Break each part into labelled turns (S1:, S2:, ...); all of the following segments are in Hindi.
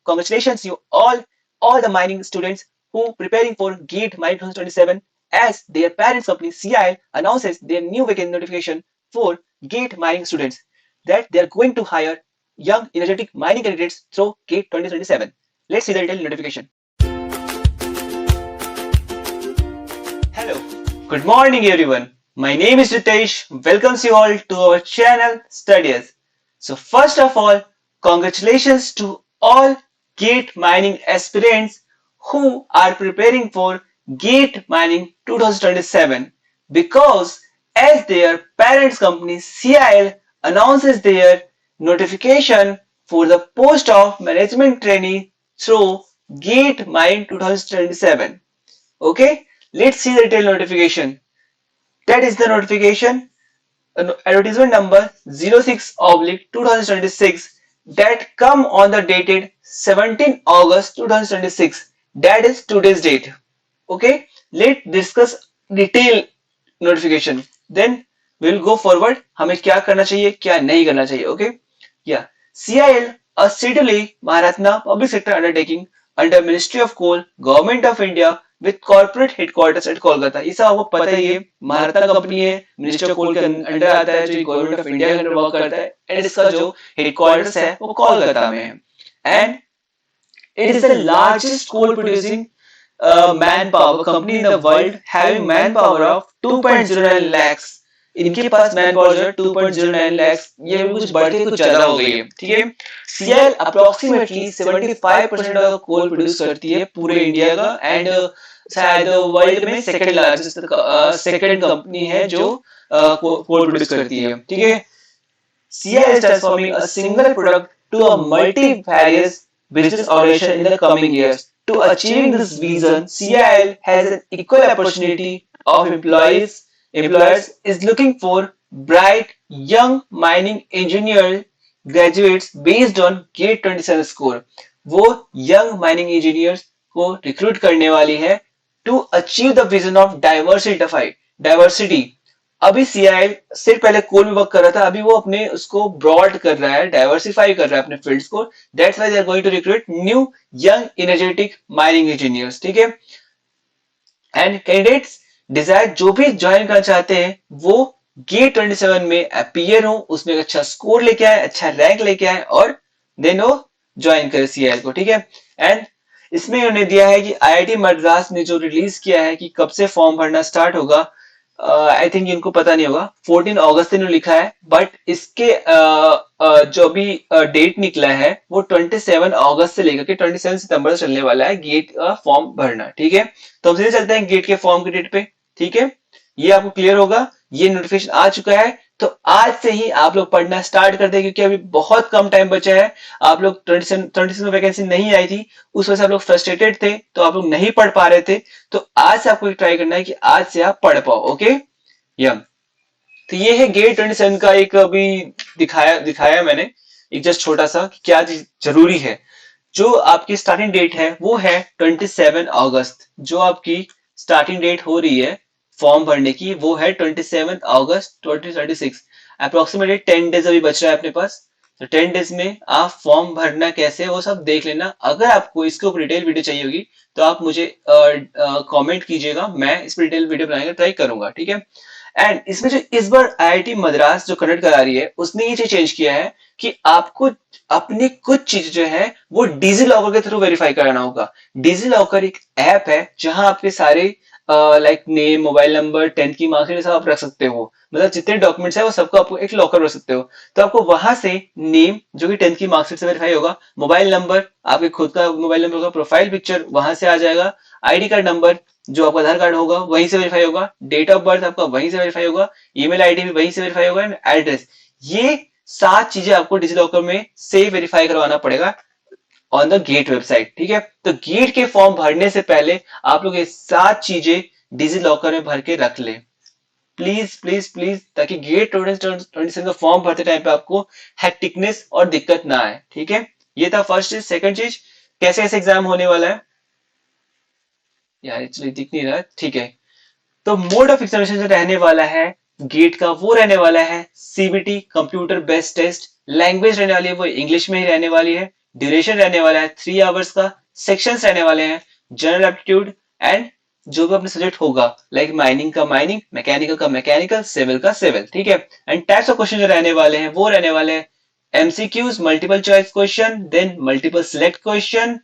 S1: congratulations you all the mining students who preparing for GATE Mining 2027 as their parent company CIL announces their new vacancy notification for GATE mining students that they are going to hire young energetic mining candidates through GATE 2027. Let's see the detailed notification. Hello, good morning everyone. My name is Ritesh. Welcomes you all to our channel Studies. So first of all, congratulations to all GATE mining aspirants who are preparing for GATE mining 2027 because as their parents company CIL announces their notification for the post of management trainee through GATE mining 2027. Okay, let's see the detailed notification. That is the notification advertisement number 06/2026 that come on the dated 17 August 2026. That is today's date. Okay, let's discuss detail notification. Then we will go forward. हमें क्या करना चाहिए, क्या नहीं करना चाहिए. Okay, yeah. CIL, a steadily Maharatna public sector undertaking under Ministry of Coal, Government of India with corporate headquarters at Kolkata. ये सब आपको पता ही है. महारत्ना कंपनी है, मिनिस्ट्री ऑफ कोल के अंडर आता है, जो गवर्नमेंट ऑफ इंडिया के अंडर वर्क करता है, एंड इसका जो हेडक्वार्टर्स है वो कोलकाता में है. And it is the largest coal producing manpower company in the world, having manpower of 2.09 lakhs. इनके पास मैन पावर जो है 2.09 lakhs, ये भी कुछ बढ़ के कुछ ज्यादा हो गई है. ठीक है. CIL approximately 75% of coal produce करती है पूरे इंडिया का, एंड शायद वर्ल्ड में सेकंड लार्जेस्ट सेकंड कंपनी है जो कोल प्रोड्यूस करती है. ठीक है. CIL is transforming a single product to a multi-various business operation in the coming years. To achieving this vision, CIL has an equal opportunity of employers is looking for bright young mining engineer graduates based on GATE 27 score. वो young mining engineers को recruit करने वाली है to achieve the vision of diversity. अभी CIL सिर्फ पहले कोल में वर्क कर रहा था, अभी वो अपने उसको ब्रॉड कर रहा है, डाइवर्सिफाई कर रहा है अपने फील्ड्स को. That's why they are going to recruit new young energetic mining engineers. ठीक है. एंड कैंडिडेट्स डिजायर जो भी ज्वाइन करना चाहते हैं वो GATE 27 में अपीयर हो, उसमें एक अच्छा स्कोर लेके आए, अच्छा रैंक लेके आए और देन वो ज्वाइन करे CIL को. ठीक है. एंड इसमें उन्होंने दिया है कि IIT मद्रास ने जो रिलीज किया है कि कब से फॉर्म भरना स्टार्ट होगा, आई थिंक इनको पता नहीं होगा. 14 अगस्त ने लिखा है, बट इसके जो भी डेट निकला है वो 27 अगस्त से लेकर के 27 सितंबर से चलने वाला है गेट का फॉर्म भरना. ठीक है. तो हम सीधे चलते हैं गेट के फॉर्म की डेट पे. ठीक है. ये आपको क्लियर होगा. ये नोटिफिकेशन आ चुका है, तो आज से ही आप लोग पढ़ना स्टार्ट कर दें, क्योंकि अभी बहुत कम टाइम बचा है. आप लोग 27 में वैकेंसी नहीं आई थी, उस वजह से आप लोग फ्रस्ट्रेटेड थे, तो आप लोग नहीं पढ़ पा रहे थे. तो आज से आपको ट्राई करना है कि आज से आप पढ़ पाओ. ओके. तो ये है GATE 27 का एक अभी दिखाया मैंने एक जस्ट छोटा सा कि क्या जरूरी है. जो आपकी स्टार्टिंग डेट है वो है 27 अगस्त. जो आपकी स्टार्टिंग डेट हो रही है फॉर्म भरने की वो है 27 अगस्त 2036. अप्रोक्सीमेटली 10 डेज अभी बच रहा है अपने पास. तो 10 डेज में आप फॉर्म भरना कैसे है वो सब देख लेना. अगर आपको इसके ऊपर डिटेल वीडियो चाहिए होगी तो आप मुझे कमेंट कीजिएगा, मैं इस पर डिटेल वीडियो बनाने का ट्राई करूंगा. ठीक है. एंड इसमें जो इस बार IIT मद्रास जो कंडक्ट करा रही है उसने ये चीज चेंज किया है कि आपको अपनी कुछ चीज जो है वो डिजी लॉकर के थ्रू वेरीफाई कराना होगा. डिजी लॉकर एक ऐप है जहां आपके सारे like name, mobile number, 10th की मार्कशीट सब आप रख सकते हो. मतलब जितने डॉक्यूमेंट्स है वो सबको आपको एक लॉकर रख सकते हो. तो आपको वहां से नेम जो कि 10th की मार्कशीट से वेरीफाई होगा, मोबाइल नंबर आपके खुद का मोबाइल नंबर होगा, प्रोफाइल पिक्चर वहां से आ जाएगा, आईडी कार्ड नंबर जो आपका आधार कार्ड होगा वहीं से वेरीफाई होगा, डेट ऑफ बर्थ आपका वहीं से वेरीफाई होगा, ईमेल आईडी भी वहीं से वेरीफाई होगा, एड्रेस. ये 7 चीजें आपको डिजी लॉकर में से वेरीफाई करवाना पड़ेगा ऑन द गेट वेबसाइट. ठीक है. तो गेट के फॉर्म भरने से पहले आप लोग ये 7 चीजें डिजी लॉकर में भर के रख ले. प्लीज प्लीज प्लीज, ताकि गेट 27 का फॉर्म भरते टाइम पे आपको हेक्टिकनेस और दिक्कत ना आए. ठीक है. ये था फर्स्ट चीज. सेकंड चीज, कैसे कैसे एग्जाम होने वाला है यार, एक्चुअली दिख नहीं रहा. ठीक है. तो मोड ऑफ एग्जामिनेशन जो रहने वाला है गेट का वो रहने वाला है CBT, computer based test. Language रहने वाली है वो इंग्लिश में ही रहने वाली है. ड्यूरेशन रहने वाला है 3 आवर्स का, सेक्शंस रहने वाले हैं जनरल एप्टीट्यूड एंड जो भी अपने सब्जेक्ट होगा, लाइक माइनिंग का माइनिंग, मैकेनिकल का मैकेनिकल, सिविल का सिविल, ठीक है। एंड टाइप्स ऑफ क्वेश्चन जो रहने वाले हैं वो रहने वाले हैं MCQs, multiple choice question, then multiple select question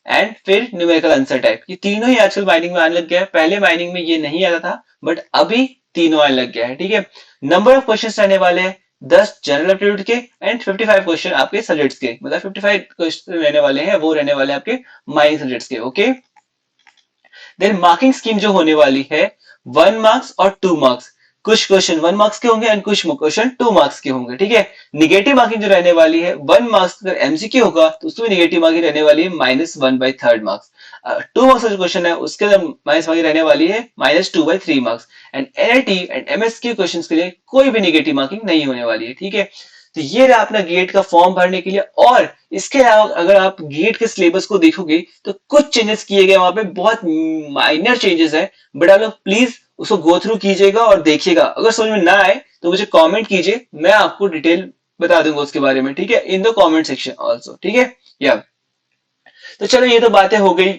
S1: and फिर न्यूमेरिकल आंसर टाइप। ये तीनों ही आजकल माइनिंग में आने लग गया है, पहले माइनिंग में ये नहीं आता था बट अभी तीनों आने लग गया है, ठीक है। नंबर ऑफ क्वेश्चन रहने वाले हैं 10 जनरल एप्टीट्यूड के एंड 55 क्वेश्चन आपके सब्जेक्ट्स के, मतलब 55 क्वेश्चन रहने वाले हैं, वो रहने वाले हैं आपके माइनिंग सब्जेक्ट्स के, ओके। देन मार्किंग स्कीम जो होने वाली है 1 मार्क्स और 2 मार्क्स, कुछ क्वेश्चन 1 मार्क्स के होंगे एंड कुछ क्वेश्चन 2 मार्क्स के होंगे, ठीक है। निगेटिव मार्किंग जो रहने वाली है 1 मार्क्स अगर एमसीक्यू होगा तो उसमें निगेटिव मार्किंग रहने वाली है -1/3 मार्क्स। 2 मार्क्स का जो क्वेश्चन है उसके अंदर माइनस मार्किंग रहने वाली है -2/3 marks. And NIT and MSQ question के लिए कोई भी निगेटिव मार्किंग नहीं होने वाली है, ठीक है। तो ये रहा अपना गेट का फॉर्म भरने के लिए। और इसके अलावा अगर आप गेट के सिलेबस को देखोगे तो कुछ चेंजेस किए गए वहां पे, बहुत माइनर चेंजेस है, बट आप लोग प्लीज उसको गो थ्रू कीजिएगा और देखिएगा। अगर समझ में ना आए तो मुझे कमेंट कीजिए, मैं आपको डिटेल बता दूंगा उसके बारे में, ठीक है, in the comment section also, ठीक है। या तो चलो ये तो बातें हो गई,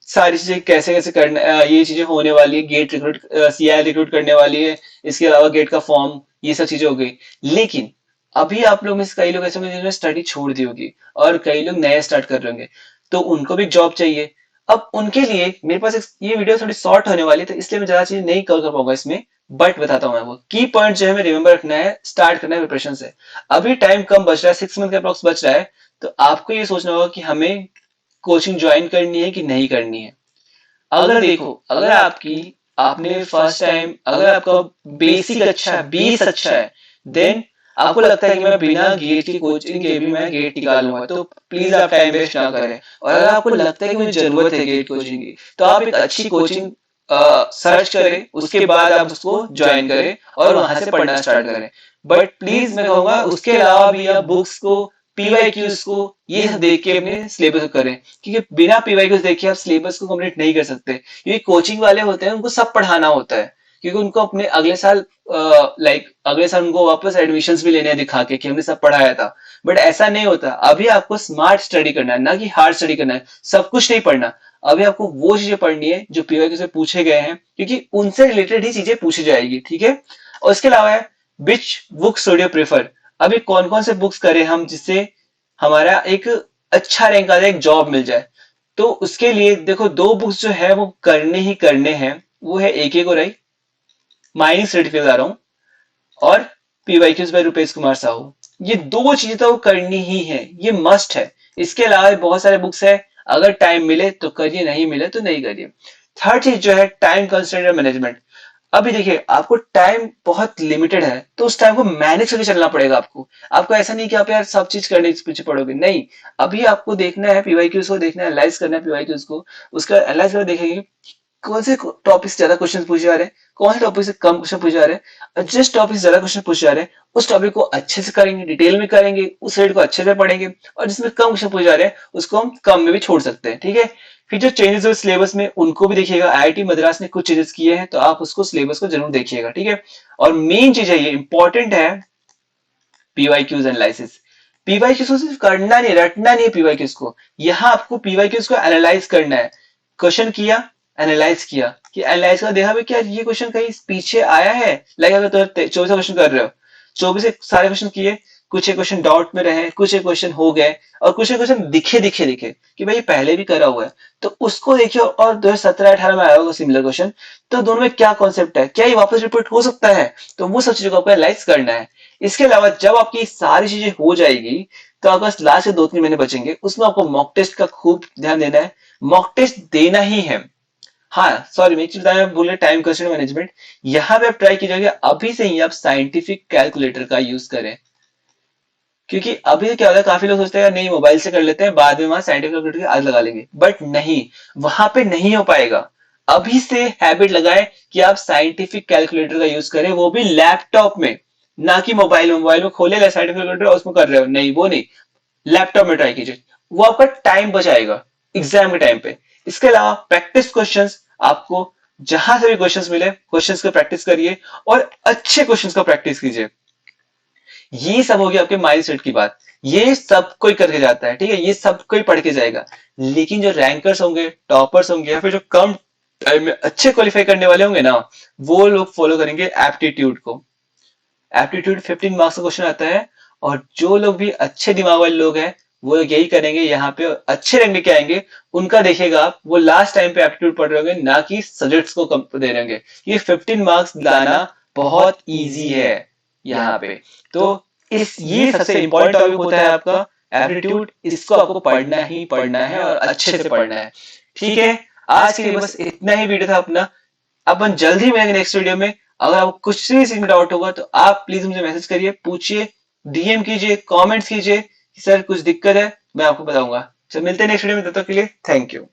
S1: सारी चीजें कैसे कैसे करना, ये चीजें होने वाली है, गेट रिक्रूट सीआई रिक्रूट करने वाली है, इसके अलावा गेट का फॉर्म, ये सब चीजें हो गई। लेकिन अभी आप लोग में से कई लोग ऐसे होंगे जिन्होंने स्टडी छोड़ दी होगी और कई लोग नया स्टार्ट कर रहे होंगे, तो उनको भी जॉब चाहिए। अब उनके लिए मेरे पास ये वीडियो थोड़ी शॉर्ट होने वाली है, तो इसलिए मैं ज्यादा चीज नहीं कवर कर पाऊंगा इसमें, बट बताता हूँ मैं वो की पॉइंट जो है हमें रिमेंबर रखना है, स्टार्ट करना है प्रिपरेशन से। अभी टाइम कम बच रहा है, 6 मंथ का अप्रॉक्स बच रहा है, तो आपको ये सोचना होगा कि हमें कोचिंग ज्वाइन करनी है कि नहीं करनी है। अगर देखो, अगर आपने फर्स्ट टाइम, अगर आपका बेसिक अच्छा है, बेस अच्छा है, देन आपको लगता है कि मैं बिना गेट की कोचिंग के भी मैं गेट निकाल लूंगा, तो प्लीज आप टाइम वेस्ट ना करें। और अगर आपको लगता है कि मुझे जरूरत है गेट कोचिंग की, तो आप एक अच्छी कोचिंग सर्च करें, उसके बाद आप उसको ज्वाइन करें और वहां से पढ़ना स्टार्ट करें। बट प्लीज मैं कहूंगा उसके अलावा भी आप बुक्स को, पीवाईक्यूज को, ये सब देख के अपने सिलेबस को करें, क्योंकि बिना पीवाईक्यूज देखे आप सिलेबस को कंप्लीट नहीं कर सकते। क्योंकि कोचिंग वाले होते हैं उनको सब पढ़ाना होता है, क्योंकि उनको अपने अगले साल अगले साल उनको वापस एडमिशन्स भी लेने हैं दिखा के कि हमने सब पढ़ाया था। बट ऐसा नहीं होता, अभी आपको स्मार्ट स्टडी करना है, ना कि हार्ड स्टडी करना है। सब कुछ नहीं पढ़ना, अभी आपको वो चीजें पढ़नी है जो पीवाईक्यू से पूछे गए हैं, क्योंकि उनसे रिलेटेड ही चीजें पूछी जाएगी, ठीक है। और इसके अलावा है विच बुक स्टूडियो प्रेफर, अभी कौन कौन से बुक्स करें हम जिससे हमारा एक अच्छा रैंक आ जाए, एक जॉब मिल जाए। तो उसके लिए देखो, 2 बुक्स जो है वो करने ही करने हैं, वो है AK गोराई, माइनिंग सर्टिफिकेट बता रहा हूँ, और पीवाईक्यूज बाय रुपेश कुमार साहू। ये 2 चीजें तो करनी ही है, ये मस्ट है। इसके अलावा बहुत सारे बुक्स है, अगर टाइम मिले तो करिए, नहीं मिले तो नहीं करिए। थर्ड चीज जो है टाइम कंस्ट्रेंट मैनेजमेंट। अभी देखिए आपको टाइम बहुत लिमिटेड है, तो उस टाइम को मैनेज करके चलना पड़ेगा आपको। आपको ऐसा नहीं कि आप यार सब चीज करने के पीछे पड़ोगे, नहीं। अभी आपको देखना है पीवाईक्यूज को, देखना है, एनालाइज करना है पीवाईक्यूज को, उसका एनालाइज कर देखेंगे कौन से टॉपिक से ज्यादा क्वेश्चन पूछे जा रहे हैं, कौन से टॉपिक से कम क्वेश्चन पूछे जा रहे हैं। जिस टॉपिक से ज्यादा क्वेश्चन पूछे जा रहे हैं उस टॉपिक को अच्छे से करेंगे, डिटेल में करेंगे, उस रेट को अच्छे से पढ़ेंगे, और जिसमें कम क्वेश्चन पूछे जा रहे हैं उसको हम कम में भी छोड़ सकते हैं, ठीक है। फिर जो चेंजेस हुए सिलेबस में उनको भी देखिएगा, आईआईटी मद्रास ने कुछ चेंजेस किए हैं, तो आप उसको सिलेबस को जरूर देखिएगा, ठीक है। और मेन चीज है, ये इंपॉर्टेंट है, पीवाईक्यूज एनालिसिस। पीवाईक्यूज को सिर्फ करना नहीं, रटना नहीं है पीवाईक्यूज को, यहाँ आपको पीवाईक्यूज को एनालाइज करना है। क्वेश्चन किया, एनालाइज किया, कि एनालाइज कर देखा भी क्या ये क्वेश्चन कहीं पीछे आया है। लाइक अगर तो 24 क्वेश्चन कर रहे हो, 24 सारे क्वेश्चन किए, कुछ एक क्वेश्चन डाउट में रहे, कुछ एक क्वेश्चन हो गए, और कुछ एक क्वेश्चन दिखे दिखे दिखे कि भाई पहले भी करा हुआ है, तो उसको देखिए। और 2017-18 में आया होगा सिमिलर क्वेश्चन, तो दोनों में क्या कॉन्सेप्ट है, क्या ये वापस रिपीट हो सकता है, तो वो सब चीजों को आपको एनालाइज करना है। इसके अलावा जब आपकी सारी चीजें हो जाएगी, तो आपका लास्ट के 2-3 महीने बचेंगे, उसमें आपको मॉक टेस्ट का खूब ध्यान देना है। मॉक टेस्ट देना ही है। हाँ सॉरी, मैं एक चीज बताया भूल गया, टाइम कंस्ट्रेंट मैनेजमेंट। यहाँ पे आप ट्राई कीजिएगा अभी से ही आप साइंटिफिक कैलकुलेटर का यूज करें, क्योंकि अभी क्या होता है, काफी लोग सोचते हैं नहीं मोबाइल से कर लेते हैं, बाद में वहां साइंटिफिक कैलकुलेटर की आग लगा लेंगे, बट नहीं, वहां पे नहीं हो पाएगा। अभी से हैबिट लगाए कि आप साइंटिफिक कैलकुलेटर का यूज करें, वो भी लैपटॉप में, ना कि मोबाइल में खोले साइंटिफिक कैलकुलेटर और उसमें कर रहे हो, नहीं वो नहीं। लैपटॉप में ट्राई कीजिए, वो आपका टाइम बचाएगा एग्जाम के टाइम पे। इसके अलावा प्रैक्टिस क्वेश्चंस, आपको जहां से भी क्वेश्चंस मिले क्वेश्चंस को प्रैक्टिस करिए, और अच्छे क्वेश्चंस का प्रैक्टिस कीजिए। ये सब हो गया आपके माइंडसेट की बात। ये सब कोई करके जाता है, ठीक है, ये सब कोई पढ़ के जाएगा। लेकिन जो रैंकर्स होंगे, टॉपर्स होंगे, या फिर जो कम टाइम में अच्छे क्वालिफाई करने वाले होंगे ना, वो लोग फॉलो करेंगे एप्टीट्यूड को। एप्टीट्यूड 15 मार्क्स का क्वेश्चन आता है, और जो लोग भी अच्छे दिमाग वाले लोग हैं वो यही करेंगे, यहाँ पे अच्छे रैंक लेके आएंगे। उनका देखिएगा आप, वो लास्ट टाइम पे एप्टीट्यूड पढ़ रहे होंगे, ना कि सब्जेक्ट्स को कम दे रहे होंगे। ये 15 मार्क्स लाना बहुत इजी है यहाँ पे। तो इस ये सबसे इंपॉर्टेंट टॉपिक होता है आपका एप्टीट्यूड। इसको आपको पढ़ना ही पढ़ना है और अच्छे से पढ़ना है, ठीक है। आज के लिए बस इतना ही वीडियो था अपना। अपन जल्द ही मिलेंगे नेक्स्ट वीडियो में। अगर आपको कुछ भी इसमें डाउट होगा तो आप प्लीज मुझे मैसेज करिए, पूछिए, डीएम कीजिए, कमेंट्स कीजिए कि सर कुछ दिक्कत है, मैं आपको बताऊंगा। चल मिलते हैं नेक्स्ट वीडियो में, तब तक के लिए थैंक यू।